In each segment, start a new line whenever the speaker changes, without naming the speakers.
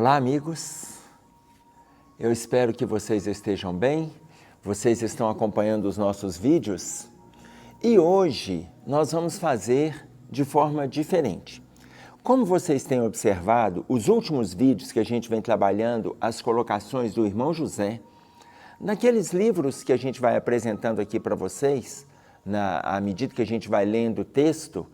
Olá, amigos. Eu espero que vocês estejam bem. Vocês estão acompanhando os nossos vídeos e hoje nós vamos fazer de forma diferente. Como vocês têm observado, os últimos vídeos que a gente vem trabalhando, as colocações do irmão José, naqueles livros que a gente vai apresentando aqui para vocês, à medida que a gente vai lendo o texto,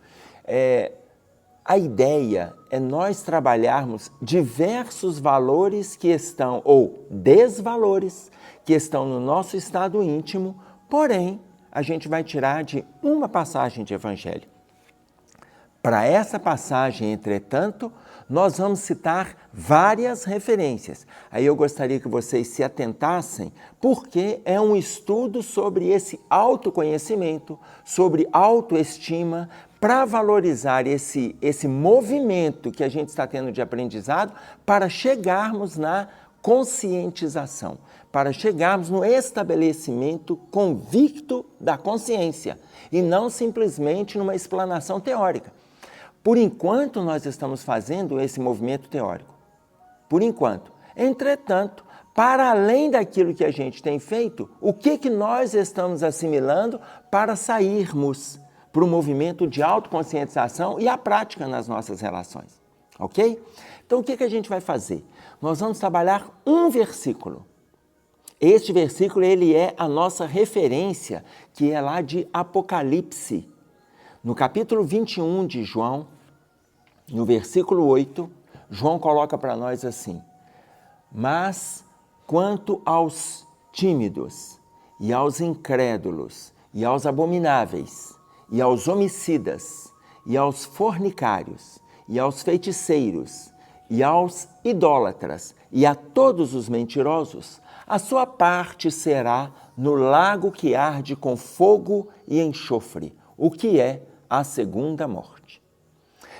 a ideia é nós trabalharmos diversos valores que estão, ou desvalores, que estão no nosso estado íntimo, porém, a gente vai tirar de uma passagem de Evangelho. Para essa passagem, entretanto, nós vamos citar várias referências. Aí eu gostaria que vocês se atentassem, porque é um estudo sobre esse autoconhecimento, sobre autoestima, para valorizar esse movimento que a gente está tendo de aprendizado para chegarmos na conscientização, para chegarmos no estabelecimento convicto da consciência e não simplesmente numa explanação teórica. Por enquanto, nós estamos fazendo esse movimento teórico. Por enquanto. Entretanto, para além daquilo que a gente tem feito, o que nós estamos assimilando para sairmos para o movimento de autoconscientização e a prática nas nossas relações, ok? Então, o que a gente vai fazer? Nós vamos trabalhar um versículo. Este versículo, ele é a nossa referência, que é lá de Apocalipse. No capítulo 21 de João, no versículo 8, João coloca para nós assim: mas quanto aos tímidos, e aos incrédulos, e aos abomináveis, e aos homicidas, e aos fornicários, e aos feiticeiros, e aos idólatras, e a todos os mentirosos, a sua parte será no lago que arde com fogo e enxofre, o que é a segunda morte.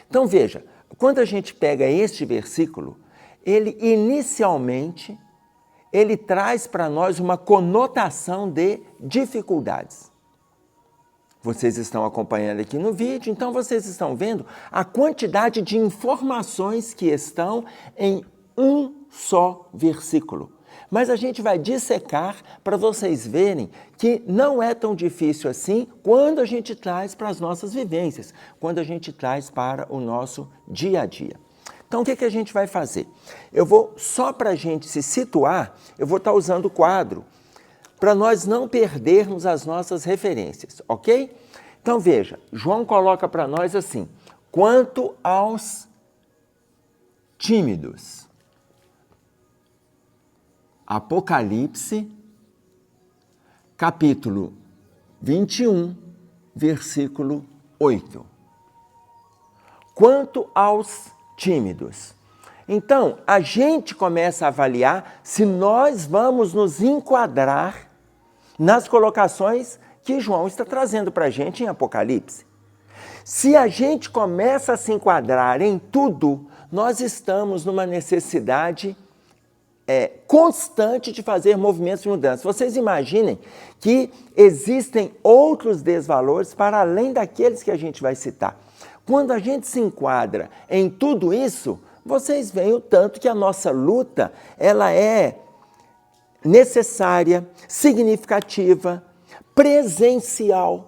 Então veja, quando a gente pega este versículo, ele inicialmente, ele traz para nós uma conotação de dificuldades. Vocês estão acompanhando aqui no vídeo, então vocês estão vendo a quantidade de informações que estão em um só versículo. Mas a gente vai dissecar para vocês verem que não é tão difícil assim quando a gente traz para as nossas vivências, quando a gente traz para o nosso dia a dia. Então, o que a gente vai fazer? Eu vou, só para a gente se situar, eu vou estar usando o quadro para nós não perdermos as nossas referências, ok? Então, veja, João coloca para nós assim: quanto aos tímidos. Apocalipse, capítulo 21, versículo 8. Quanto aos tímidos. Então, a gente começa a avaliar se nós vamos nos enquadrar nas colocações que João está trazendo para a gente em Apocalipse. Se a gente começa a se enquadrar em tudo, nós estamos numa necessidade constante de fazer movimentos de mudança. Vocês imaginem que existem outros desvalores para além daqueles que a gente vai citar. Quando a gente se enquadra em tudo isso, vocês veem o tanto que a nossa luta ela é necessária, significativa, presencial.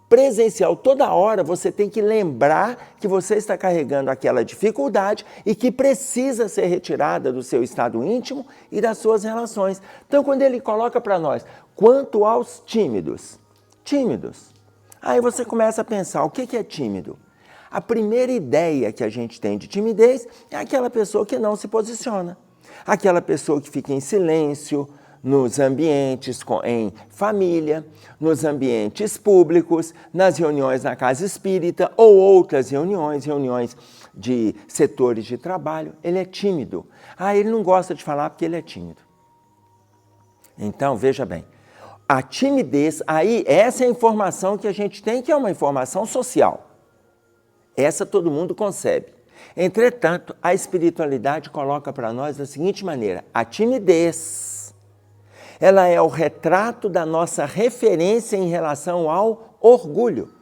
Presencial, toda hora você tem que lembrar que você está carregando aquela dificuldade e que precisa ser retirada do seu estado íntimo e das suas relações. Então, quando ele coloca para nós, quanto aos tímidos, aí você começa a pensar, o que é tímido? A primeira ideia que a gente tem de timidez é aquela pessoa que não se posiciona, aquela pessoa que fica em silêncio, nos ambientes em família, nos ambientes públicos, nas reuniões na casa espírita ou outras reuniões de setores de trabalho. Ele é tímido. Ele não gosta de falar porque ele é tímido. Então, veja bem, a timidez, aí essa é a informação que a gente tem, que é uma informação social. Essa todo mundo concebe. Entretanto, a espiritualidade coloca para nós da seguinte maneira: a timidez, ela é o retrato da nossa referência em relação ao orgulho.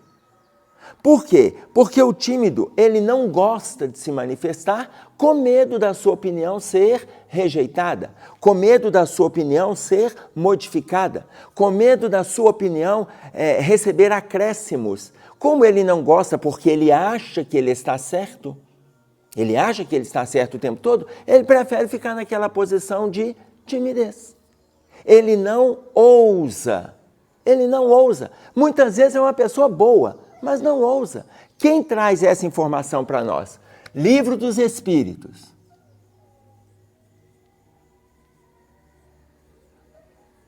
Por quê? Porque o tímido, ele não gosta de se manifestar com medo da sua opinião ser rejeitada, com medo da sua opinião ser modificada, com medo da sua opinião receber acréscimos. Como ele não gosta porque ele acha que ele está certo, ele acha que ele está certo o tempo todo, ele prefere ficar naquela posição de timidez. Ele não ousa. Muitas vezes é uma pessoa boa, mas não ousa. Quem traz essa informação para nós? Livro dos Espíritos.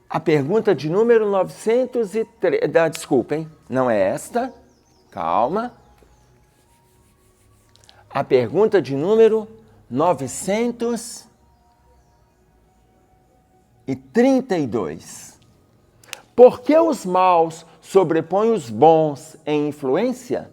A pergunta de número 903... Desculpa, hein? Não é esta. Calma. A pergunta de número 932. Por que os maus sobrepõem os bons em influência?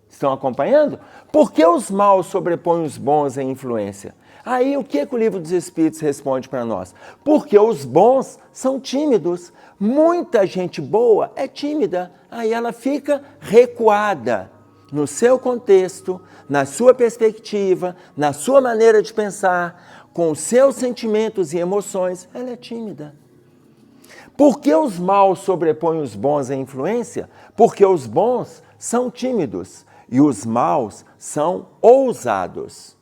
Estão acompanhando? Por que os maus sobrepõem os bons em influência? Aí o que o Livro dos Espíritos responde para nós? Porque os bons são tímidos. Muita gente boa é tímida. Aí ela fica recuada no seu contexto, na sua perspectiva, na sua maneira de pensar, com os seus sentimentos e emoções. Ela é tímida. Por que os maus sobrepõem os bons em influência? Porque os bons são tímidos e os maus são ousados.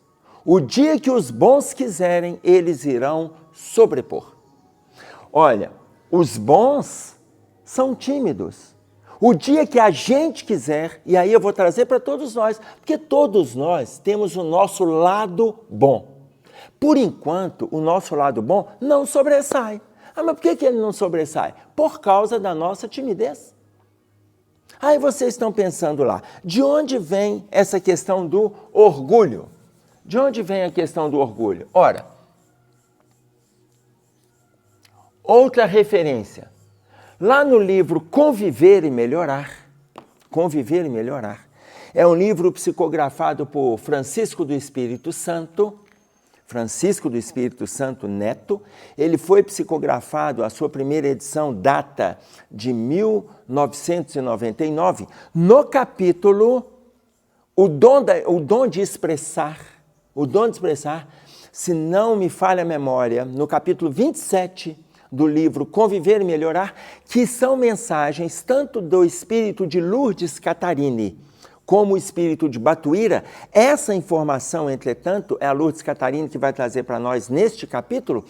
O dia que os bons quiserem, eles irão sobrepor. Olha, os bons são tímidos. O dia que a gente quiser, e aí eu vou trazer para todos nós, porque todos nós temos o nosso lado bom. Por enquanto, o nosso lado bom não sobressai. Mas por que ele não sobressai? Por causa da nossa timidez. Aí vocês estão pensando lá, de onde vem essa questão do orgulho? De onde vem a questão do orgulho? Ora, outra referência. Lá no livro Conviver e Melhorar, é um livro psicografado por Francisco do Espírito Santo Neto. Ele foi psicografado, a sua primeira edição data de 1999, no capítulo o dom de expressar, se não me falha a memória, no capítulo 27 do livro Conviver e Melhorar, que são mensagens tanto do espírito de Lourdes Catarine como o espírito de Batuíra. Essa informação, entretanto, é a Lourdes Catarine que vai trazer para nós neste capítulo.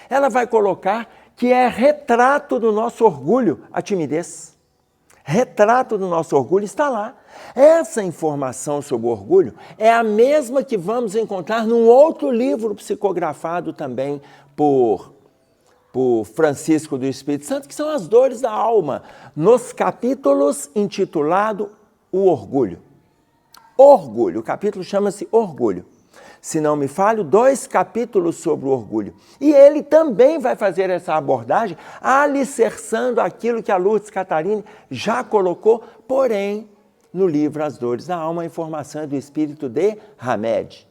Ela vai colocar que é retrato do nosso orgulho, a timidez. Retrato do nosso orgulho está lá. Essa informação sobre o orgulho é a mesma que vamos encontrar num outro livro psicografado também por Francisco do Espírito Santo, que são as dores da alma, nos capítulos intitulado O Orgulho. O capítulo chama-se Orgulho. Se não me falho, 2 capítulos sobre o orgulho. E ele também vai fazer essa abordagem, alicerçando aquilo que a Lourdes Catarine já colocou, porém, no livro As Dores da Alma, a informação é do espírito de Hamed.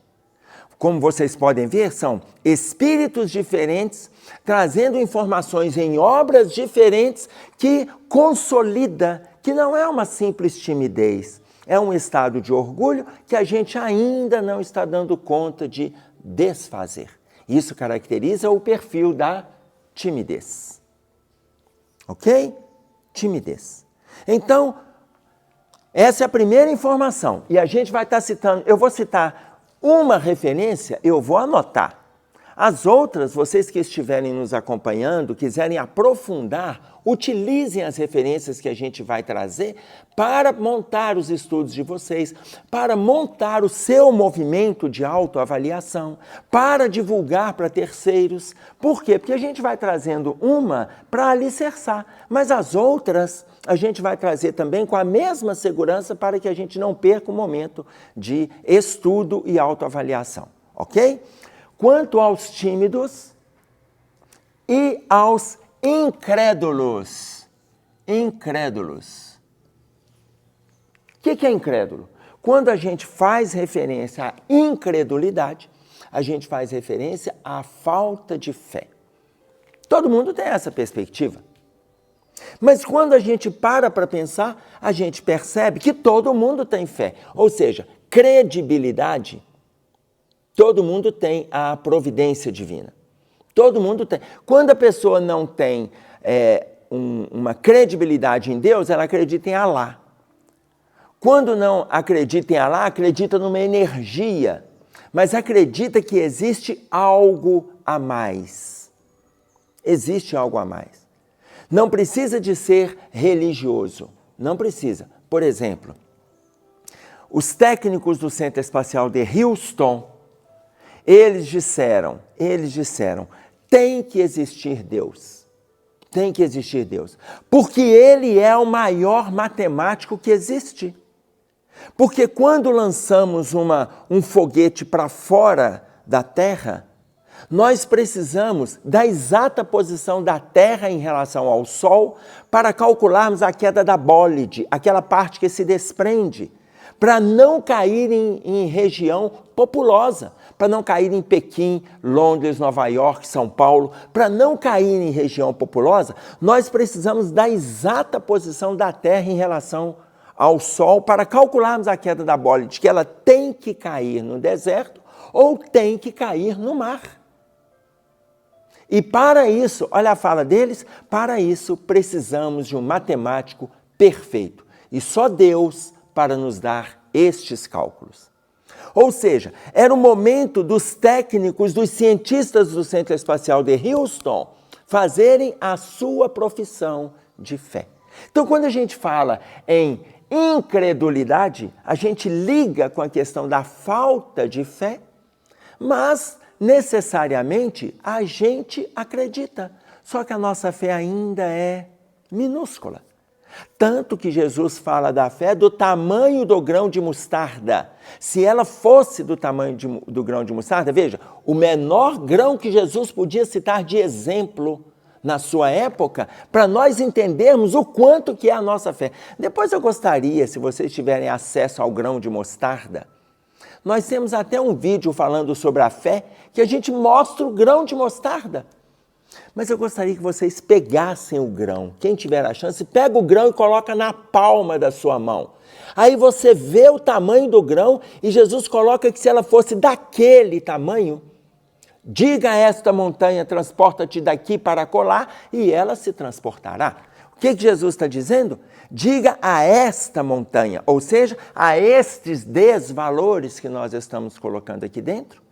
Como vocês podem ver, são espíritos diferentes, trazendo informações em obras diferentes que consolida, que não é uma simples timidez, é um estado de orgulho que a gente ainda não está dando conta de desfazer. Isso caracteriza o perfil da timidez. Ok? Timidez. Então, essa é a primeira informação. E a gente vai estar citando, eu vou citar uma referência, eu vou anotar. As outras, vocês que estiverem nos acompanhando, quiserem aprofundar, utilizem as referências que a gente vai trazer para montar os estudos de vocês, para montar o seu movimento de autoavaliação, para divulgar para terceiros. Por quê? Porque a gente vai trazendo uma para alicerçar, mas as outras a gente vai trazer também com a mesma segurança para que a gente não perca o momento de estudo e autoavaliação, ok? Quanto aos tímidos e aos incrédulos. O que é incrédulo? Quando a gente faz referência à incredulidade, a gente faz referência à falta de fé. Todo mundo tem essa perspectiva. Mas quando a gente para pensar, a gente percebe que todo mundo tem fé. Ou seja, credibilidade, todo mundo tem a providência divina. Todo mundo tem. Quando a pessoa não tem uma credibilidade em Deus, ela acredita em Alá. Quando não acredita em Alá, acredita numa energia, mas acredita que existe algo a mais. Existe algo a mais. Não precisa de ser religioso, não precisa. Por exemplo, os técnicos do Centro Espacial de Houston, eles disseram, tem que existir Deus. Tem que existir Deus. Porque Ele é o maior matemático que existe. Porque quando lançamos um foguete para fora da Terra, nós precisamos da exata posição da Terra em relação ao Sol para calcularmos a queda da bólide, aquela parte que se desprende, para não cair em região populosa, para não cair em Pequim, Londres, Nova York, São Paulo, para não cair em região populosa, nós precisamos da exata posição da Terra em relação ao Sol para calcularmos a queda da bólide, que ela tem que cair no deserto ou tem que cair no mar. E para isso, olha a fala deles, para isso precisamos de um matemático perfeito. E só Deus para nos dar estes cálculos. Ou seja, era o momento dos técnicos, dos cientistas do Centro Espacial de Houston fazerem a sua profissão de fé. Então, quando a gente fala em incredulidade, a gente liga com a questão da falta de fé, mas necessariamente a gente acredita, só que a nossa fé ainda é minúscula. Tanto que Jesus fala da fé do tamanho do grão de mostarda. Se ela fosse do tamanho do grão de mostarda, veja, o menor grão que Jesus podia citar de exemplo na sua época, para nós entendermos o quanto que é a nossa fé. Depois eu gostaria, se vocês tiverem acesso ao grão de mostarda, nós temos até um vídeo falando sobre a fé, que a gente mostra o grão de mostarda. Mas eu gostaria que vocês pegassem o grão. Quem tiver a chance, pega o grão e coloca na palma da sua mão. Aí você vê o tamanho do grão e Jesus coloca que se ela fosse daquele tamanho, diga a esta montanha, transporta-te daqui para acolá, e ela se transportará. O que Jesus está dizendo? Diga a esta montanha, ou seja, a estes desvalores que nós estamos colocando aqui dentro.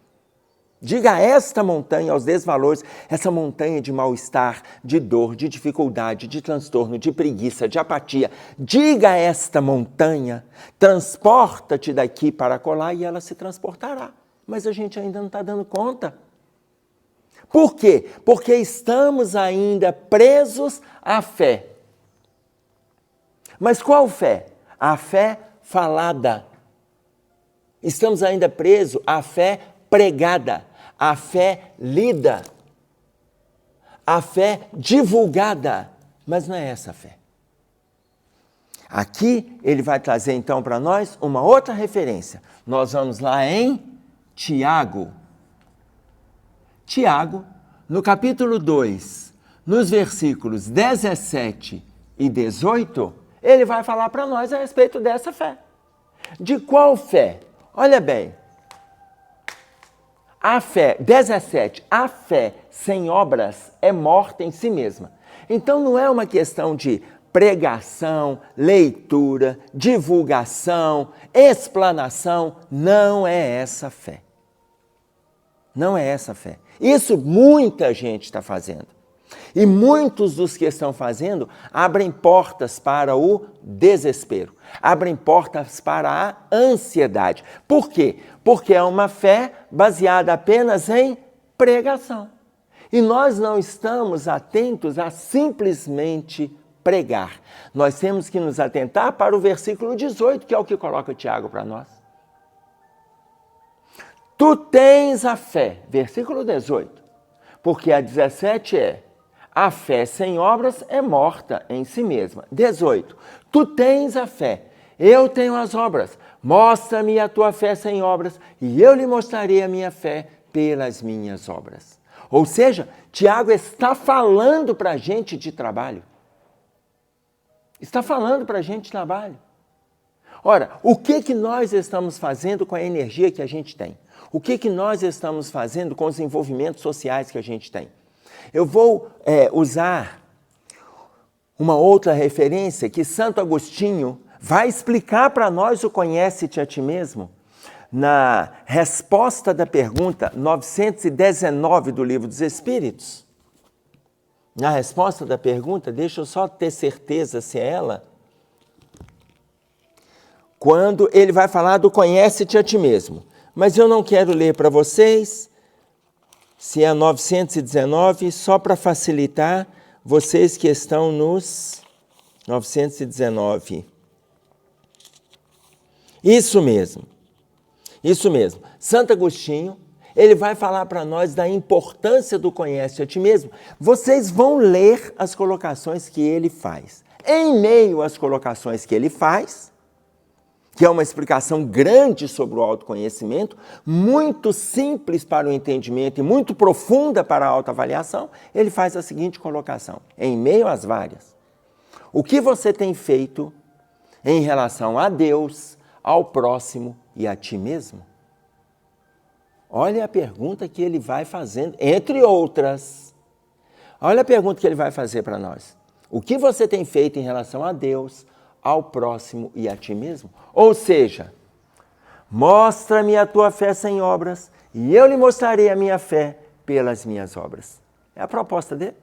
Diga a esta montanha, aos desvalores, essa montanha de mal-estar, de dor, de dificuldade, de transtorno, de preguiça, de apatia. Diga a esta montanha, transporta-te daqui para acolá, e ela se transportará. Mas a gente ainda não está dando conta. Por quê? Porque estamos ainda presos à fé. Mas qual fé? A fé falada. Estamos ainda presos à fé pregada, à fé lida, à fé divulgada. Mas não é essa a fé. Aqui ele vai trazer então para nós uma outra referência. Nós vamos lá em Tiago. Tiago, no capítulo 2, nos versículos 17 e 18, ele vai falar para nós a respeito dessa fé. De qual fé? Olha bem, a fé, 17, a fé sem obras é morta em si mesma. Então não é uma questão de pregação, leitura, divulgação, explanação, não é essa fé. Não é essa fé. Isso muita gente está fazendo. E muitos dos que estão fazendo abrem portas para o desespero, abrem portas para a ansiedade. Por quê? Porque é uma fé baseada apenas em pregação. E nós não estamos atentos a simplesmente pregar. Nós temos que nos atentar para o versículo 18, que é o que coloca Tiago para nós. Tu tens a fé, versículo 18, porque a 17 é: a fé sem obras é morta em si mesma. 18. Tu tens a fé, eu tenho as obras. Mostra-me a tua fé sem obras, e eu lhe mostrarei a minha fé pelas minhas obras. Ou seja, Tiago está falando para a gente de trabalho. Está falando para a gente trabalho. Ora, o que nós estamos fazendo com a energia que a gente tem? O que nós estamos fazendo com os envolvimentos sociais que a gente tem? Eu vou usar uma outra referência que Santo Agostinho vai explicar para nós o Conhece-te a ti mesmo, na resposta da pergunta 919 do Livro dos Espíritos. Na resposta da pergunta, deixa eu só ter certeza se é ela, quando ele vai falar do Conhece-te a ti mesmo. Mas eu não quero ler para vocês, se é 919, só para facilitar vocês que estão nos 919. Isso mesmo. Santo Agostinho, ele vai falar para nós da importância do Conhece a ti mesmo. Vocês vão ler as colocações que ele faz. Em meio às colocações que ele faz, que é uma explicação grande sobre o autoconhecimento, muito simples para o entendimento e muito profunda para a autoavaliação, ele faz a seguinte colocação, em meio às várias. O que você tem feito em relação a Deus, ao próximo e a ti mesmo? Olha a pergunta que ele vai fazendo, entre outras. Olha a pergunta que ele vai fazer para nós. O que você tem feito em relação a Deus, ao próximo e a ti mesmo? Ou seja, mostra-me a tua fé sem obras e eu lhe mostrarei a minha fé pelas minhas obras. É a proposta dele.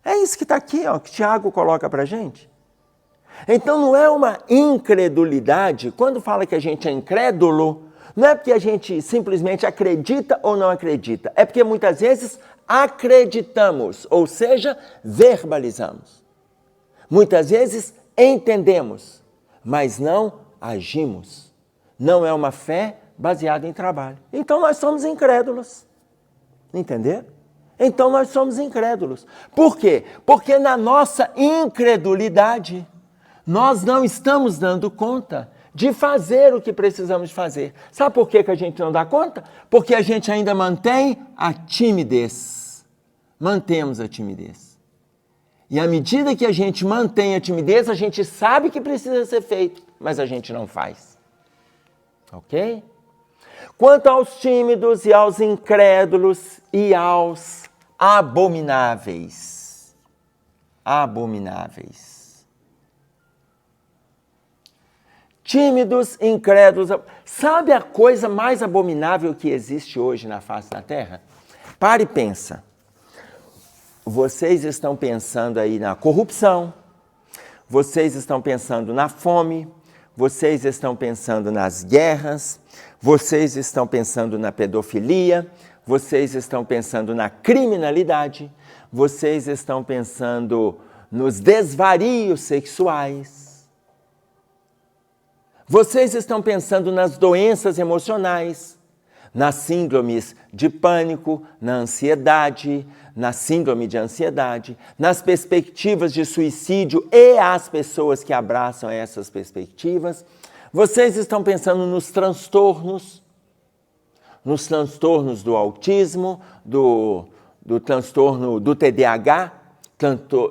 É isso que está aqui, que Tiago coloca para a gente. Então não é uma incredulidade, quando fala que a gente é incrédulo, não é porque a gente simplesmente acredita ou não acredita, é porque muitas vezes acreditamos, ou seja, verbalizamos. Muitas vezes entendemos, mas não agimos. Não é uma fé baseada em trabalho. Então nós somos incrédulos. Entenderam? Então nós somos incrédulos. Por quê? Porque na nossa incredulidade, nós não estamos dando conta de fazer o que precisamos fazer. Sabe por que a gente não dá conta? Porque a gente ainda mantém a timidez. Mantemos a timidez. E à medida que a gente mantém a timidez, a gente sabe que precisa ser feito, mas a gente não faz. Ok? Quanto aos tímidos e aos incrédulos e aos abomináveis. Tímidos, incrédulos. Sabe a coisa mais abominável que existe hoje na face da Terra? Pare e pensa. Vocês estão pensando aí na corrupção, vocês estão pensando na fome, vocês estão pensando nas guerras, vocês estão pensando na pedofilia, vocês estão pensando na criminalidade, vocês estão pensando nos desvarios sexuais, vocês estão pensando nas doenças emocionais, nas síndromes de pânico, na ansiedade, na síndrome de ansiedade, nas perspectivas de suicídio e as pessoas que abraçam essas perspectivas. Vocês estão pensando nos transtornos do autismo, do transtorno do TDAH,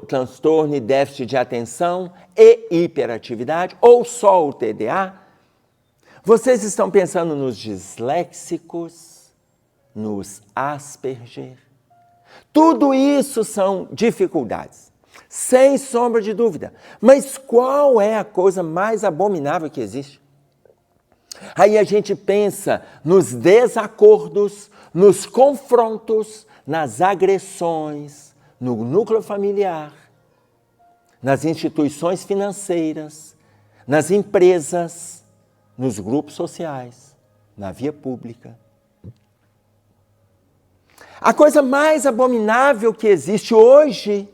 transtorno e déficit de atenção e hiperatividade, ou só o TDA. Vocês estão pensando nos disléxicos, nos Asperger. Tudo isso são dificuldades, sem sombra de dúvida. Mas qual é a coisa mais abominável que existe? Aí a gente pensa nos desacordos, nos confrontos, nas agressões, no núcleo familiar, nas instituições financeiras, nas empresas, nos grupos sociais, na via pública. A coisa mais abominável que existe hoje,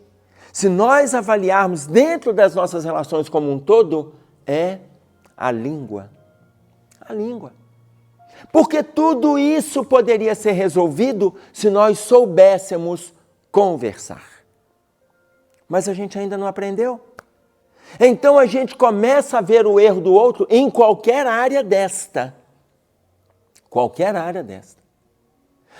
se nós avaliarmos dentro das nossas relações como um todo, é a língua. A língua. Porque tudo isso poderia ser resolvido se nós soubéssemos conversar. Mas a gente ainda não aprendeu. Então a gente começa a ver o erro do outro em qualquer área desta. Qualquer área desta.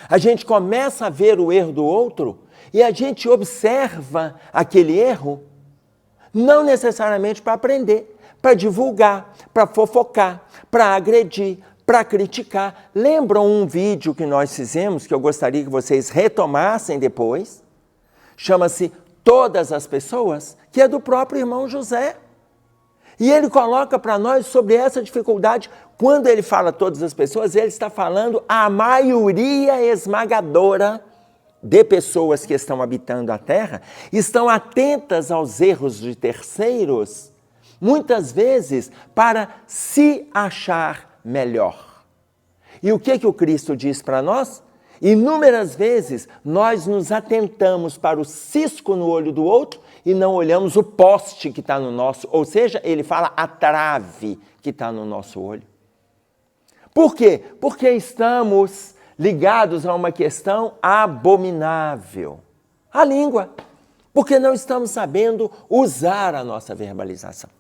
A gente começa a ver o erro do outro e a gente observa aquele erro Não necessariamente para aprender, para divulgar, para fofocar, para agredir, para criticar. Lembram um vídeo que nós fizemos, que eu gostaria que vocês retomassem depois? Chama-se Todas as Pessoas, que é do próprio irmão José. E ele coloca para nós sobre essa dificuldade. Quando ele fala todas as pessoas, ele está falando a maioria esmagadora de pessoas que estão habitando a terra, estão atentas aos erros de terceiros, muitas vezes para se achar melhor. E o que o Cristo diz para nós? Inúmeras vezes nós nos atentamos para o cisco no olho do outro e não olhamos o poste que está no nosso, ou seja, ele fala a trave que está no nosso olho. Por quê? Porque estamos ligados a uma questão abominável, a língua, porque não estamos sabendo usar a nossa verbalização.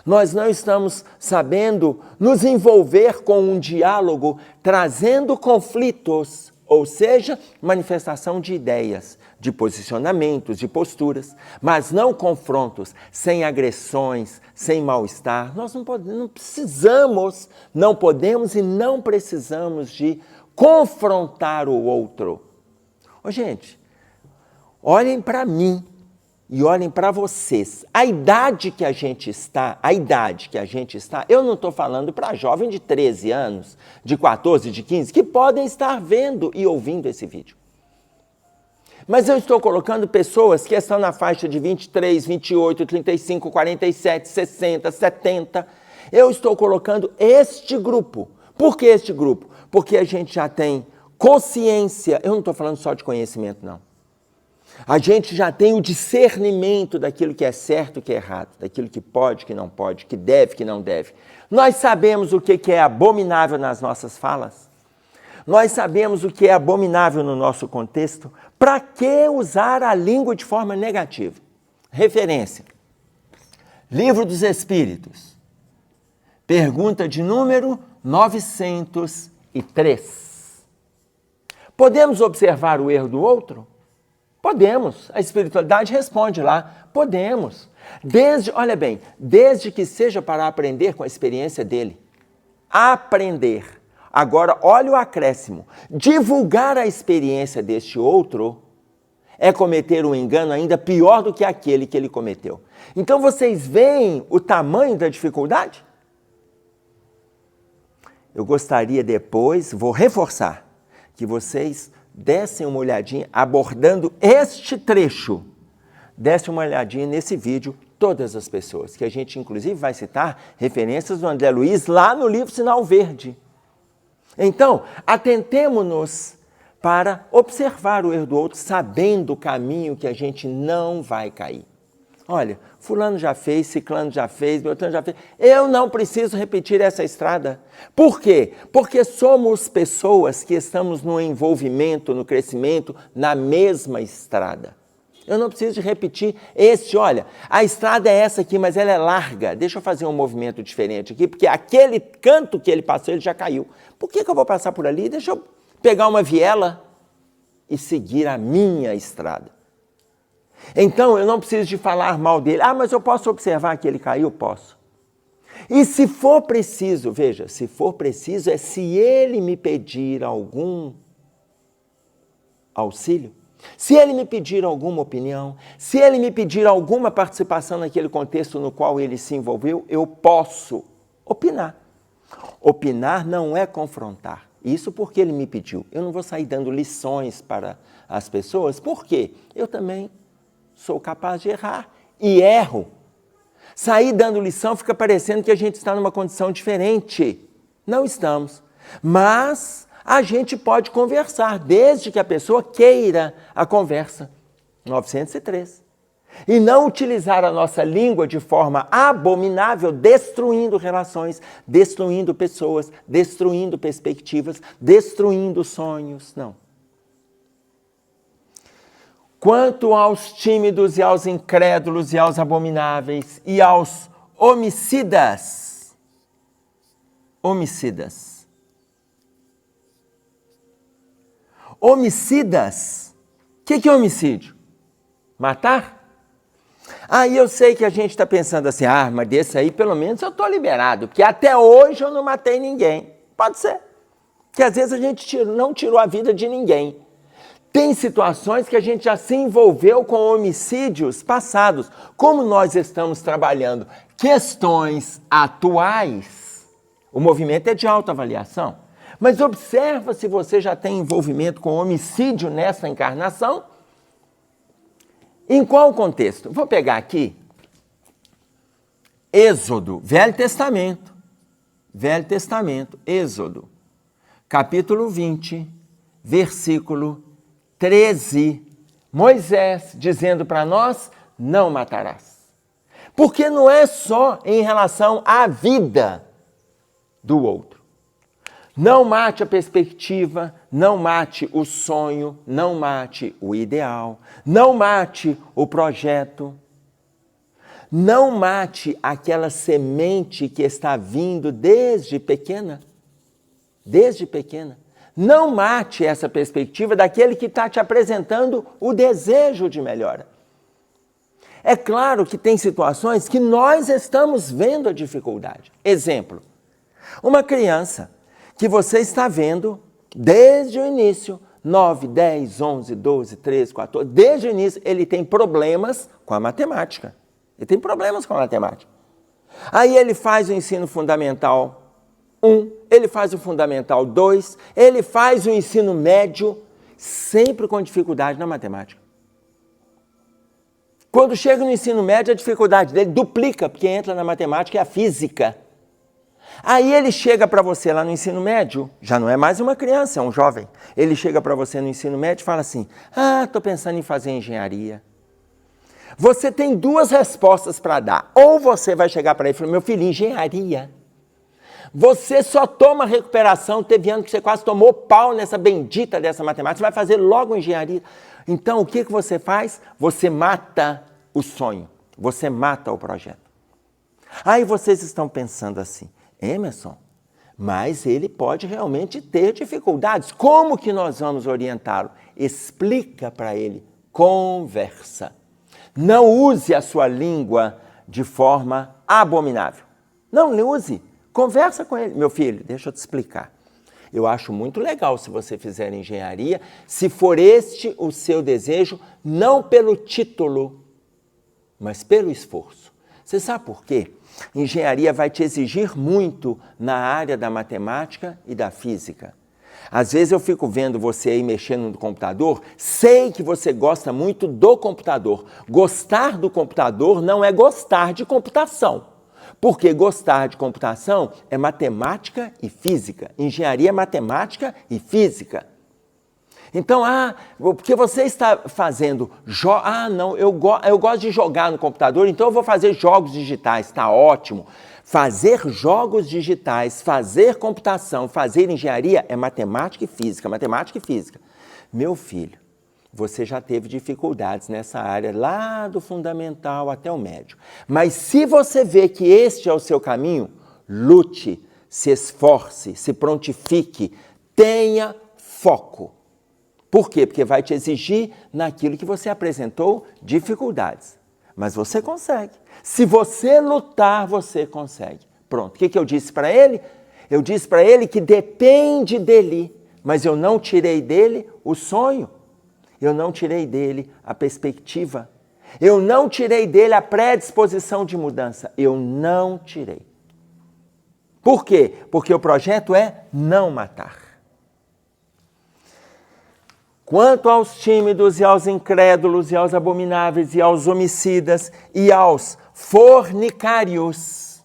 Nós não estamos sabendo nos envolver com um diálogo trazendo conflitos, ou seja, manifestação de ideias, de posicionamentos, de posturas, mas não confrontos, sem agressões, sem mal-estar. Nós não precisamos, não podemos e não precisamos de confrontar o outro. Ô, gente, olhem para mim e olhem para vocês. A idade que a gente está, eu não estou falando para jovem de 13 anos, de 14, de 15, que podem estar vendo e ouvindo esse vídeo. Mas eu estou colocando pessoas que estão na faixa de 23, 28, 35, 47, 60, 70. Eu estou colocando este grupo. Por que este grupo? Porque a gente já tem consciência, eu não estou falando só de conhecimento, não. A gente já tem o discernimento daquilo que é certo e que é errado, daquilo que pode, que não pode, que deve, que não deve. Nós sabemos o que é abominável nas nossas falas. Nós sabemos o que é abominável no nosso contexto. Para que usar a língua de forma negativa? Referência. Livro dos Espíritos. Pergunta de número 903. Podemos observar o erro do outro? Podemos. A espiritualidade responde lá. Podemos. Desde que seja para aprender com a experiência dele. Aprender. Agora, olha o acréscimo. Divulgar a experiência deste outro é cometer um engano ainda pior do que aquele que ele cometeu. Então, vocês veem o tamanho da dificuldade? Eu gostaria depois, vou reforçar, que vocês dessem uma olhadinha, abordando este trecho, dessem uma olhadinha nesse vídeo, todas as pessoas, que a gente inclusive vai citar referências do André Luiz lá no livro Sinal Verde. Então, atentemo-nos para observar o erro do outro, sabendo o caminho que a gente não vai cair. Olha, fulano já fez, ciclano já fez, beltrano já fez. Eu não preciso repetir essa estrada. Por quê? Porque somos pessoas que estamos no envolvimento, no crescimento, na mesma estrada. Eu não preciso de repetir olha, a estrada é essa aqui, mas ela é larga. Deixa eu fazer um movimento diferente aqui, porque aquele canto que ele passou, ele já caiu. Por que eu vou passar por ali? Deixa eu pegar uma viela e seguir a minha estrada. Então, eu não preciso de falar mal dele. Mas eu posso observar que ele caiu? Posso. E se for preciso, veja, se for preciso, é se ele me pedir algum auxílio, se ele me pedir alguma opinião, se ele me pedir alguma participação naquele contexto no qual ele se envolveu, eu posso opinar. Opinar não é confrontar. Isso porque ele me pediu. Eu não vou sair dando lições para as pessoas, porque eu também sou capaz de errar e erro. Sair dando lição fica parecendo que a gente está numa condição diferente. Não estamos. Mas a gente pode conversar, desde que a pessoa queira a conversa. 903. E não utilizar a nossa língua de forma abominável, destruindo relações, destruindo pessoas, destruindo perspectivas, destruindo sonhos. Não. Quanto aos tímidos e aos incrédulos e aos abomináveis e aos homicidas. Homicidas. Homicidas. O que é homicídio? Matar? Aí eu sei que a gente está pensando assim, mas desse aí pelo menos eu estou liberado, porque até hoje eu não matei ninguém. Pode ser, que às vezes a gente não tirou a vida de ninguém. Tem situações que a gente já se envolveu com homicídios passados. Como nós estamos trabalhando questões atuais, o movimento é de autoavaliação. Mas observa se você já tem envolvimento com homicídio nessa encarnação. Em qual contexto? Vou pegar aqui Êxodo, Velho Testamento, Êxodo, capítulo 20, versículo 13. Moisés dizendo para nós, não matarás. Porque não é só em relação à vida do outro. Não mate a perspectiva, não mate o sonho, não mate o ideal, não mate o projeto, não mate aquela semente que está vindo desde pequena. Não mate essa perspectiva daquele que está te apresentando o desejo de melhora. É claro que tem situações que nós estamos vendo a dificuldade. Exemplo, uma criança que você está vendo desde o início, 9, 10, 11, 12, 13, 14, desde o início ele tem problemas com a matemática. Aí ele faz o ensino fundamental 1, ele faz o fundamental 2, ele faz o ensino médio, sempre com dificuldade na matemática. Quando chega no ensino médio, a dificuldade dele duplica, porque entra na matemática e a física. Aí ele chega para você lá no ensino médio, já não é mais uma criança, é um jovem. Ele chega para você no ensino médio e fala assim, estou pensando em fazer engenharia. Você tem duas respostas para dar. Ou você vai chegar para ele e falar, meu filho, engenharia. Você só toma recuperação, teve ano que você quase tomou pau nessa bendita dessa matemática, você vai fazer logo engenharia. Então, o que você faz? Você mata o sonho, você mata o projeto. Aí vocês estão pensando assim, Emerson, mas ele pode realmente ter dificuldades. Como que nós vamos orientá-lo? Explica para ele, conversa. Não use a sua língua de forma abominável. Não use. Conversa com ele. Meu filho, deixa eu te explicar. Eu acho muito legal se você fizer engenharia, se for este o seu desejo, não pelo título, mas pelo esforço. Você sabe por quê? Engenharia vai te exigir muito na área da matemática e da física. Às vezes eu fico vendo você aí mexendo no computador, sei que você gosta muito do computador. Gostar do computador não é gostar de computação. Porque gostar de computação é matemática e física. Engenharia é matemática e física. Então, porque você está fazendo... eu gosto de jogar no computador, então eu vou fazer jogos digitais. Está ótimo. Fazer jogos digitais, fazer computação, fazer engenharia é matemática e física, Meu filho, você já teve dificuldades nessa área, lá do fundamental até o médio. Mas se você vê que este é o seu caminho, lute, se esforce, se prontifique, tenha foco. Por quê? Porque vai te exigir naquilo que você apresentou dificuldades. Mas você consegue. Se você lutar, você consegue. Pronto. O que eu disse para ele? Eu disse para ele que depende dele, mas eu não tirei dele o sonho. Eu não tirei dele a perspectiva. Eu não tirei dele a predisposição de mudança. Eu não tirei. Por quê? Porque o projeto é não matar. Quanto aos tímidos e aos incrédulos e aos abomináveis e aos homicidas e aos fornicários.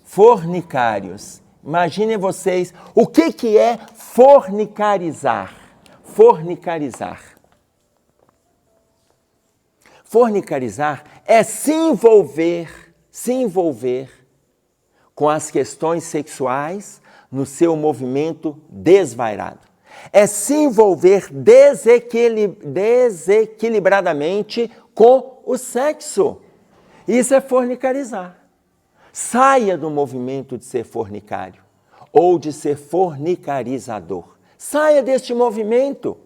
Fornicários. Imaginem vocês, o que é fornicarizar? Fornicarizar. Fornicarizar é se envolver com as questões sexuais no seu movimento desvairado. É se envolver desequilibradamente com o sexo. Isso é fornicarizar. Saia do movimento de ser fornicário ou de ser fornicarizador. Saia deste movimento.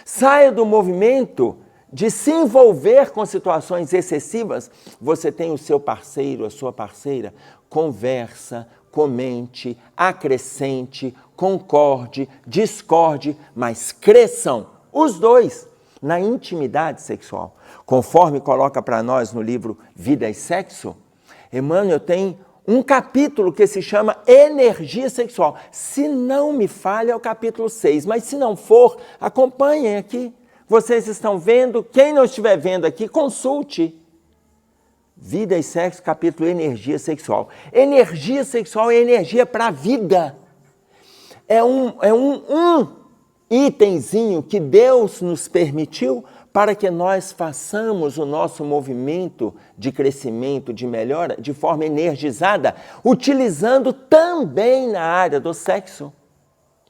Saia do movimento de se envolver com situações excessivas, você tem o seu parceiro, a sua parceira, conversa, comente, acrescente, concorde, discorde, mas cresçam os dois na intimidade sexual. Conforme coloca para nós no livro Vida e Sexo, Emmanuel tem um capítulo que se chama Energia Sexual. Se não me falha, é o capítulo 6, mas se não for, acompanhem aqui. Vocês estão vendo? Quem não estiver vendo aqui, consulte. Vida e Sexo, capítulo Energia Sexual. Energia sexual é energia para a vida. É um itemzinho que Deus nos permitiu para que nós façamos o nosso movimento de crescimento, de melhora, de forma energizada, utilizando também na área do sexo.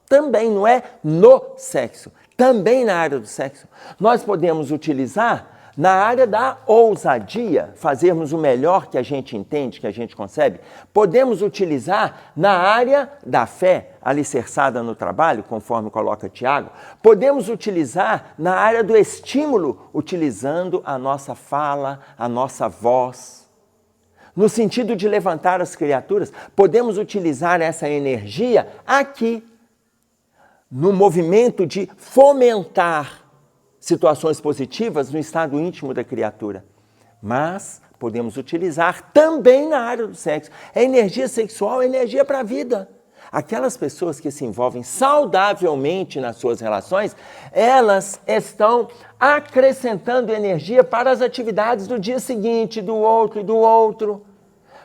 Também, não é no sexo, também na área do sexo. Nós podemos utilizar na área da ousadia, fazermos o melhor que a gente entende, que a gente concebe. Podemos utilizar na área da fé, alicerçada no trabalho, conforme coloca Tiago. Podemos utilizar na área do estímulo, utilizando a nossa fala, a nossa voz. No sentido de levantar as criaturas, podemos utilizar essa energia aqui, no movimento de fomentar situações positivas no estado íntimo da criatura. Mas podemos utilizar também na área do sexo. A energia sexual é energia para a vida. Aquelas pessoas que se envolvem saudavelmente nas suas relações, elas estão acrescentando energia para as atividades do dia seguinte, do outro e do outro.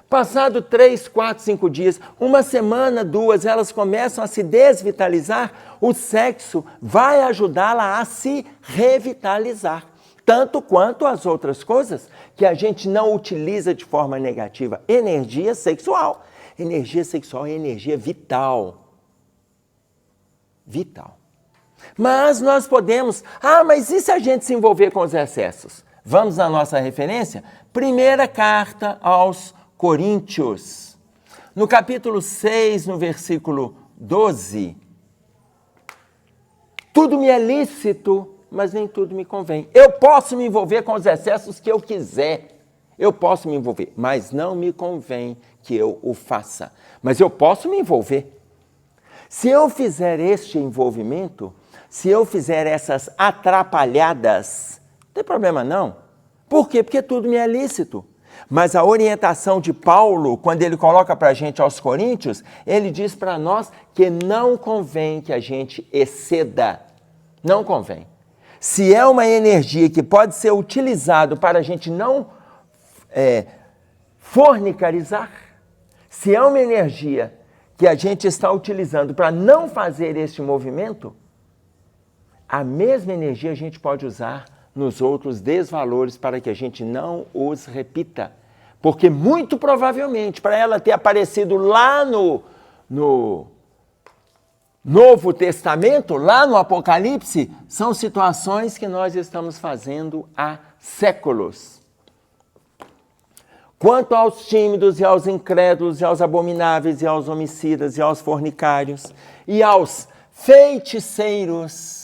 Passado 3, 4, 5 dias, uma semana, 2, elas começam a se desvitalizar, o sexo vai ajudá-la a se revitalizar. Tanto quanto as outras coisas que a gente não utiliza de forma negativa. Energia sexual. Energia sexual é energia vital. Vital. Mas nós podemos... mas e se a gente se envolver com os excessos? Vamos à nossa referência? Primeira carta aos Coríntios, no capítulo 6, no versículo 12, tudo me é lícito, mas nem tudo me convém. Eu posso me envolver com os excessos que eu quiser, eu posso me envolver, mas não me convém que eu o faça. Mas eu posso me envolver. Se eu fizer este envolvimento, se eu fizer essas atrapalhadas, não tem problema não. Por quê? Porque tudo me é lícito. Mas a orientação de Paulo, quando ele coloca para a gente aos Coríntios, ele diz para nós que não convém que a gente exceda. Não convém. Se é uma energia que pode ser utilizada para a gente não fornicarizar, se é uma energia que a gente está utilizando para não fazer este movimento, a mesma energia a gente pode usar nos outros desvalores para que a gente não os repita. Porque muito provavelmente, para ela ter aparecido lá no Novo Testamento, lá no Apocalipse, são situações que nós estamos fazendo há séculos. Quanto aos tímidos e aos incrédulos e aos abomináveis e aos homicidas e aos fornicários e aos feiticeiros,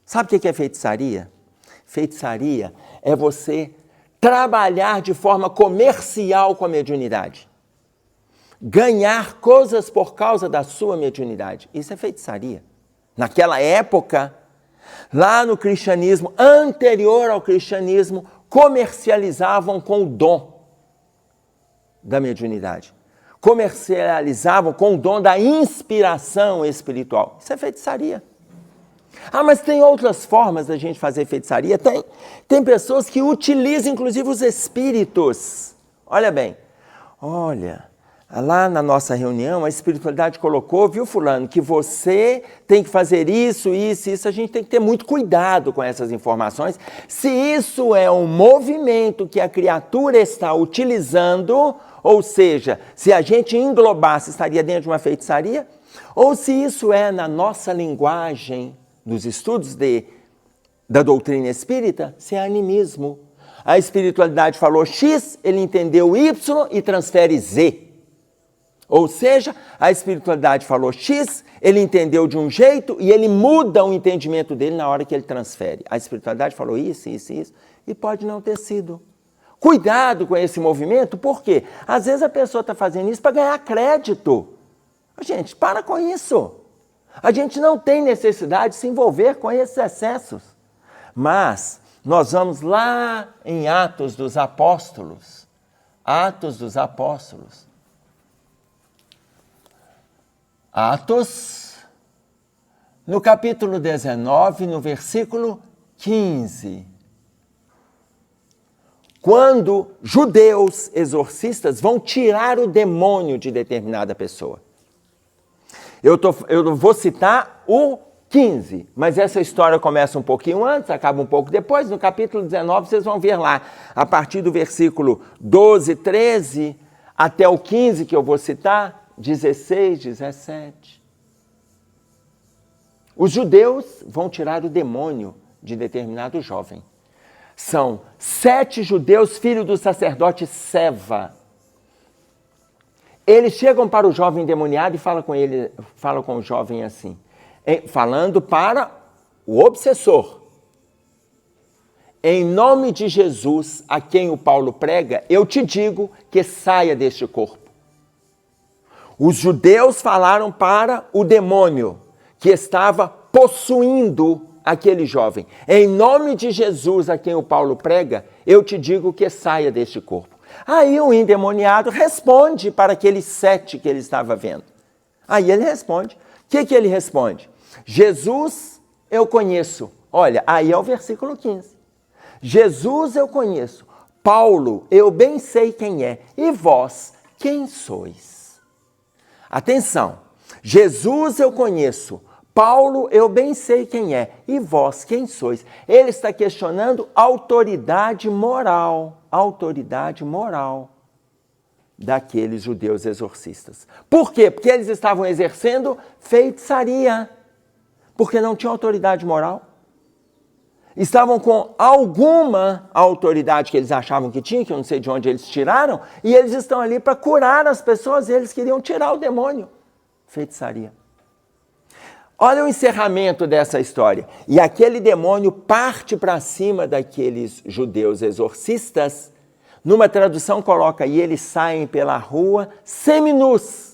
sabe o que é feitiçaria? Feitiçaria é você trabalhar de forma comercial com a mediunidade. Ganhar coisas por causa da sua mediunidade. Isso é feitiçaria. Naquela época, lá no cristianismo, anterior ao cristianismo, comercializavam com o dom da mediunidade. Comercializavam com o dom da inspiração espiritual. Isso é feitiçaria. Mas tem outras formas da gente fazer feitiçaria? Tem pessoas que utilizam, inclusive, os espíritos. Olha bem, lá na nossa reunião, a espiritualidade colocou, viu, fulano, que você tem que fazer isso. A gente tem que ter muito cuidado com essas informações. Se isso é um movimento que a criatura está utilizando, ou seja, se a gente englobasse, estaria dentro de uma feitiçaria, ou se isso é na nossa linguagem, nos estudos da doutrina espírita, se é animismo. A espiritualidade falou X, ele entendeu Y e transfere Z. Ou seja, a espiritualidade falou X, ele entendeu de um jeito e ele muda o entendimento dele na hora que ele transfere. A espiritualidade falou isso, isso, isso, e pode não ter sido. Cuidado com esse movimento, por quê? Às vezes a pessoa está fazendo isso para ganhar crédito. Gente, para com isso. A gente não tem necessidade de se envolver com esses excessos. Mas nós vamos lá em Atos dos Apóstolos. Atos dos Apóstolos. Atos, no capítulo 19, no versículo 15. Quando judeus exorcistas vão tirar o demônio de determinada pessoa. Eu vou citar o 15, mas essa história começa um pouquinho antes, acaba um pouco depois. No capítulo 19, vocês vão ver lá, a partir do versículo 12, 13, até o 15, que eu vou citar, 16, 17. Os judeus vão tirar o demônio de determinado jovem. São 7 judeus, filhos do sacerdote Seva. Eles chegam para o jovem endemoniado e falam com o jovem assim, falando para o obsessor. Em nome de Jesus, a quem o Paulo prega, eu te digo que saia deste corpo. Os judeus falaram para o demônio que estava possuindo aquele jovem. Em nome de Jesus, a quem o Paulo prega, eu te digo que saia deste corpo. Aí o endemoniado responde para aqueles 7 que ele estava vendo. Aí ele responde. O que ele responde? Jesus eu conheço. Olha, aí é o versículo 15. Jesus eu conheço. Paulo, eu bem sei quem é. E vós, quem sois? Atenção. Jesus eu conheço. Paulo, eu bem sei quem é. E vós, quem sois? Ele está questionando a autoridade moral daqueles judeus exorcistas. Por quê? Porque eles estavam exercendo feitiçaria. Porque não tinham autoridade moral. Estavam com alguma autoridade que eles achavam que tinham, que eu não sei de onde eles tiraram, e eles estão ali para curar as pessoas, e eles queriam tirar o demônio. Feitiçaria. Olha o encerramento dessa história. E aquele demônio parte para cima daqueles judeus exorcistas. Numa tradução coloca, e eles saem pela rua seminus,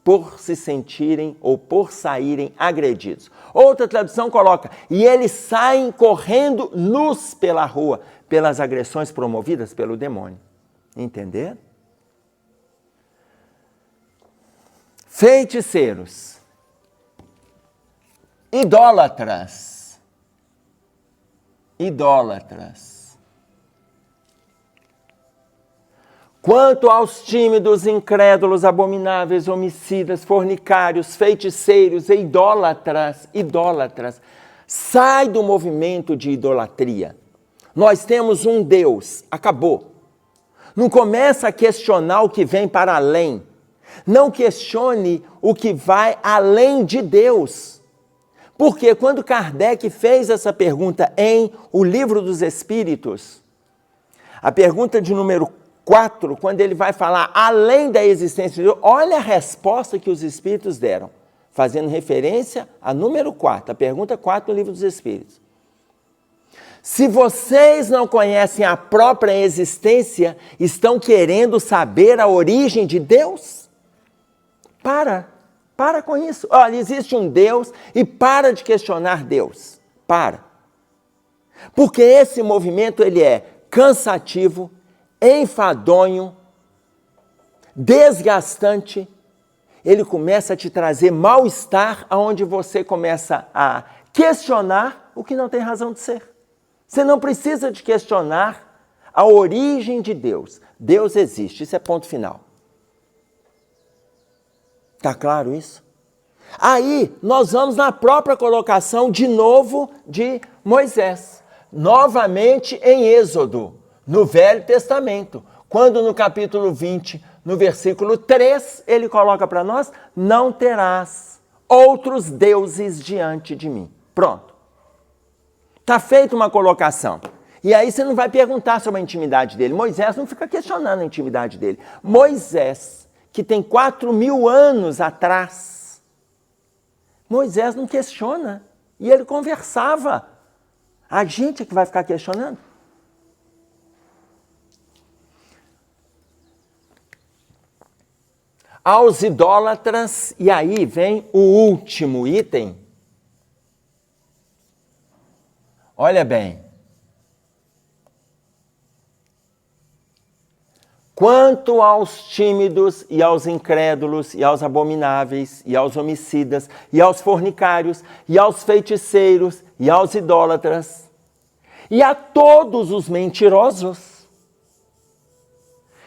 por se sentirem ou por saírem agredidos. Outra tradução coloca, e eles saem correndo nus pela rua, pelas agressões promovidas pelo demônio. Entender? Feiticeiros, idólatras, quanto aos tímidos, incrédulos, abomináveis, homicidas, fornicários, feiticeiros e idólatras, sai do movimento de idolatria. Nós temos um Deus, acabou. Não começa a questionar o que vem para além. Não questione o que vai além de Deus. Porque quando Kardec fez essa pergunta em O Livro dos Espíritos, a pergunta de número 4, quando ele vai falar além da existência de Deus, olha a resposta que os Espíritos deram, fazendo referência a número 4, a pergunta 4 do Livro dos Espíritos. Se vocês não conhecem a própria existência, estão querendo saber a origem de Deus? Para com isso. Olha, existe um Deus e para de questionar Deus. Para. Porque esse movimento ele é cansativo, enfadonho, desgastante. Ele começa a te trazer mal-estar, aonde você começa a questionar o que não tem razão de ser. Você não precisa de questionar a origem de Deus. Deus existe, isso é ponto final. Está claro isso? Aí, nós vamos na própria colocação, de novo, de Moisés. Novamente em Êxodo, no Velho Testamento. Quando no capítulo 20, no versículo 3, ele coloca para nós, não terás outros deuses diante de mim. Pronto. Está feita uma colocação. E aí você não vai perguntar sobre a intimidade dele. Moisés não fica questionando a intimidade dele. Moisés, que tem 4.000 anos atrás, Moisés não questiona. E ele conversava. A gente é que vai ficar questionando. Aos idólatras, e aí vem o último item. Olha bem. Quanto aos tímidos e aos incrédulos e aos abomináveis e aos homicidas e aos fornicários e aos feiticeiros e aos idólatras e a todos os mentirosos.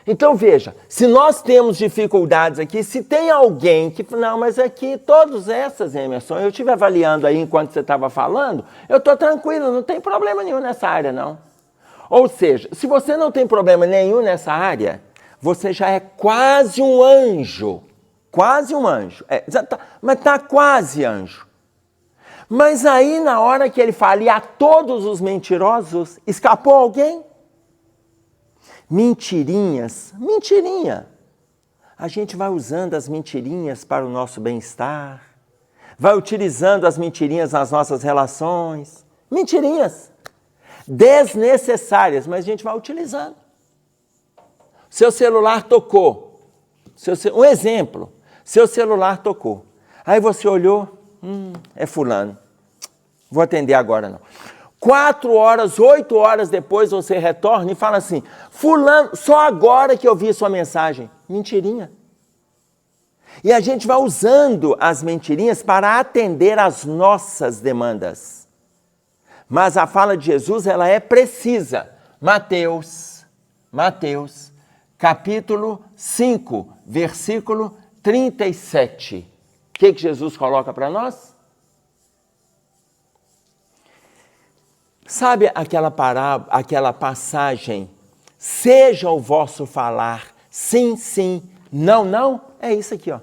Então veja, se nós temos dificuldades aqui, se tem alguém que... Não, mas aqui, todas essas, Emerson, eu estive avaliando aí enquanto você estava falando, eu estou tranquilo, não tem problema nenhum nessa área, não. Ou seja, se você não tem problema nenhum nessa área, você já é quase um anjo. Quase um anjo. Mas está quase anjo. Mas aí, na hora que ele fala, e a todos os mentirosos, escapou alguém? Mentirinhas, mentirinha. A gente vai usando as mentirinhas para o nosso bem-estar, vai utilizando as mentirinhas nas nossas relações. Mentirinhas. Desnecessárias, mas a gente vai utilizando. Seu celular tocou. Um exemplo. Seu celular tocou. Aí você olhou, é fulano. Vou atender agora não. 4 horas, 8 horas depois você retorna e fala assim, fulano, só agora que eu vi sua mensagem. Mentirinha. E a gente vai usando as mentirinhas para atender às nossas demandas. Mas a fala de Jesus, ela é precisa. Mateus, capítulo 5, versículo 37. O que Jesus coloca para nós? Sabe aquela passagem, seja o vosso falar, sim, sim, não, não? É isso aqui, ó.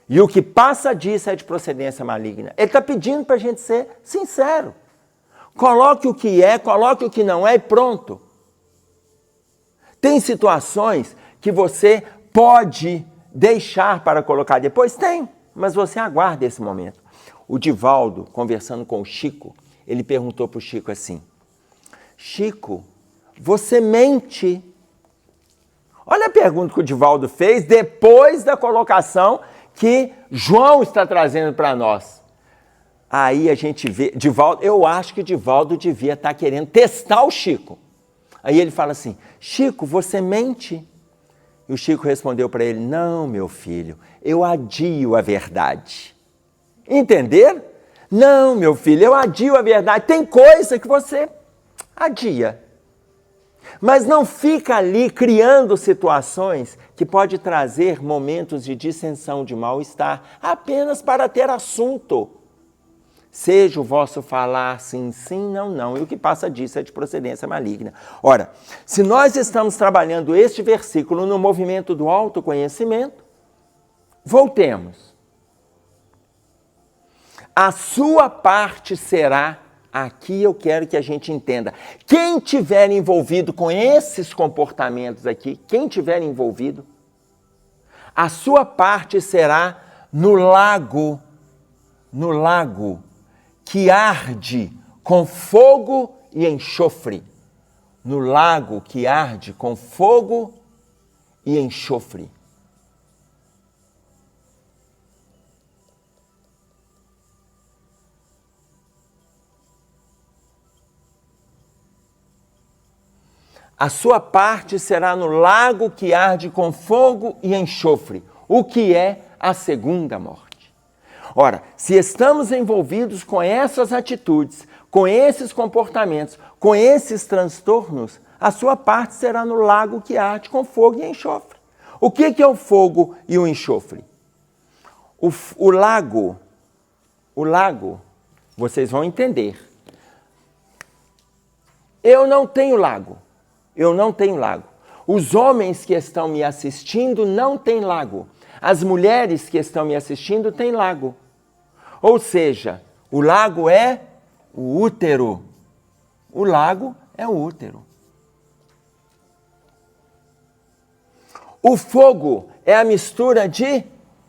E o que passa disso é de procedência maligna. Ele está pedindo para a gente ser sincero. Coloque o que é, coloque o que não é e pronto. Tem situações que você pode deixar para colocar depois? Tem, mas você aguarda esse momento. O Divaldo, conversando com o Chico, ele perguntou para o Chico assim, Chico, você mente? Olha a pergunta que o Divaldo fez depois da colocação que João está trazendo para nós. Aí a gente vê, Divaldo, eu acho que Divaldo devia estar querendo testar o Chico. Aí ele fala assim, Chico, você mente? E o Chico respondeu para ele, não, meu filho, eu adio a verdade. Entenderam? Não, meu filho, eu adio a verdade. Tem coisa que você adia. Mas não fica ali criando situações que pode trazer momentos de dissensão, de mal-estar, apenas para ter assunto. Seja o vosso falar sim, sim, não, não. E o que passa disso é de procedência maligna. Ora, se nós estamos trabalhando este versículo no movimento do autoconhecimento, voltemos. A sua parte será, aqui eu quero que a gente entenda, quem tiver envolvido com esses comportamentos aqui, quem tiver envolvido, a sua parte será no lago que arde com fogo e enxofre. No lago que arde com fogo e enxofre. A sua parte será no lago que arde com fogo e enxofre, o que é a segunda morte. Ora, se estamos envolvidos com essas atitudes, com esses comportamentos, com esses transtornos, a sua parte será no lago que arde com fogo e enxofre. O que é o fogo e o enxofre? O lago, vocês vão entender. Eu não tenho lago. Os homens que estão me assistindo não têm lago. As mulheres que estão me assistindo têm lago. Ou seja, o lago é o útero. O lago é o útero. O fogo é a mistura de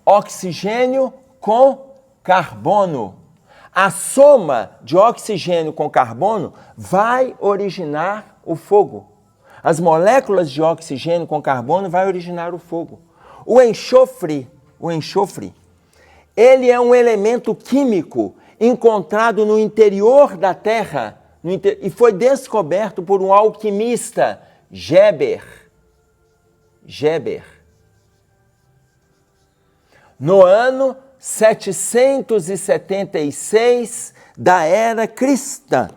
oxigênio com carbono. A soma de oxigênio com carbono vai originar o fogo. As moléculas de oxigênio com carbono vai originar o fogo. O enxofre, ele é um elemento químico encontrado no interior da Terra e foi descoberto por um alquimista, Geber. No ano 776 da era cristã.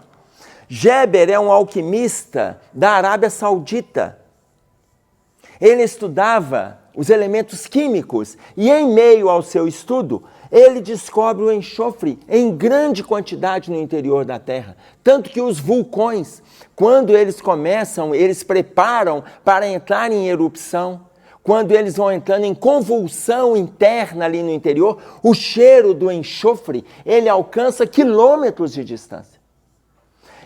Geber é um alquimista da Arábia Saudita. Ele estudava os elementos químicos e, em meio ao seu estudo, ele descobre o enxofre em grande quantidade no interior da Terra. Tanto que os vulcões, quando eles começam, eles preparam para entrar em erupção. Quando eles vão entrando em convulsão interna ali no interior, o cheiro do enxofre, ele alcança quilômetros de distância.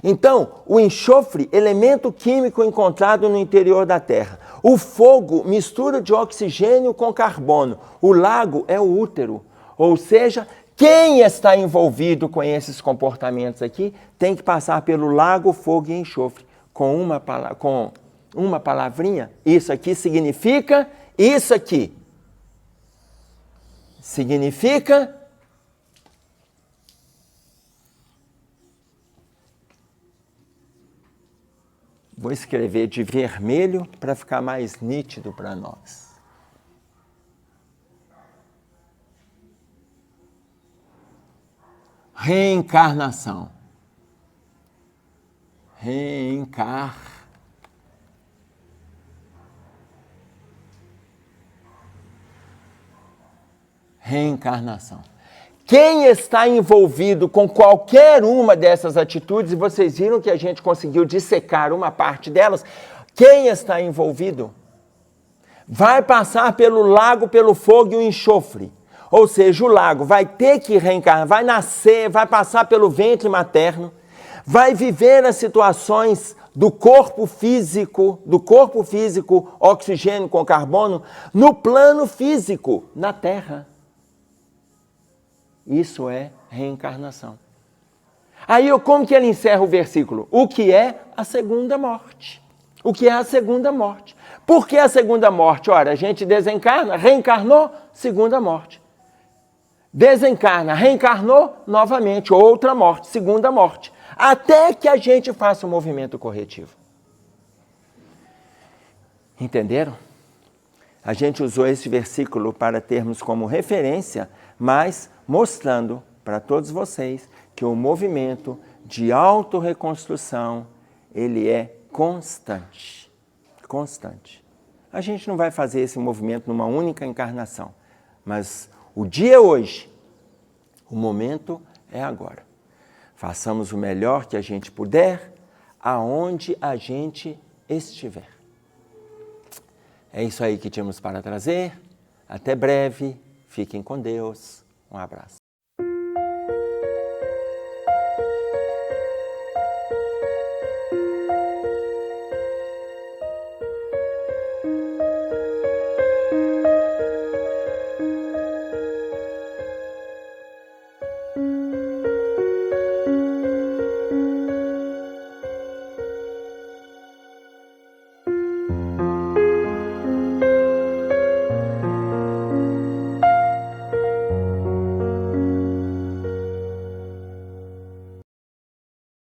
Então, o enxofre, elemento químico encontrado no interior da Terra. O fogo, mistura de oxigênio com carbono. O lago é o útero. Ou seja, quem está envolvido com esses comportamentos aqui tem que passar pelo lago, fogo e enxofre. Com uma palavrinha, isso aqui significa isso aqui. Significa vou escrever de vermelho para ficar mais nítido para nós. Reencarnação. Reencarnação. Quem está envolvido com qualquer uma dessas atitudes, e vocês viram que a gente conseguiu dissecar uma parte delas, quem está envolvido vai passar pelo lago, pelo fogo e o enxofre. Ou seja, o lago vai ter que reencarnar, vai nascer, vai passar pelo ventre materno, vai viver as situações do corpo físico, oxigênio com carbono, no plano físico, na Terra. Isso é reencarnação. Aí, como que ele encerra o versículo? O que é a segunda morte? O que é a segunda morte? Por que a segunda morte? Ora, a gente desencarna, reencarnou, segunda morte. Desencarna, reencarnou, novamente, outra morte, segunda morte. Até que a gente faça um movimento corretivo. Entenderam? A gente usou esse versículo para termos como referência, mas mostrando para todos vocês que o movimento de autorreconstrução, ele é constante. Constante. A gente não vai fazer esse movimento numa única encarnação, mas o dia é hoje, o momento é agora. Façamos o melhor que a gente puder, aonde a gente estiver. É isso aí que tínhamos para trazer. Até breve. Fiquem com Deus. Um abraço.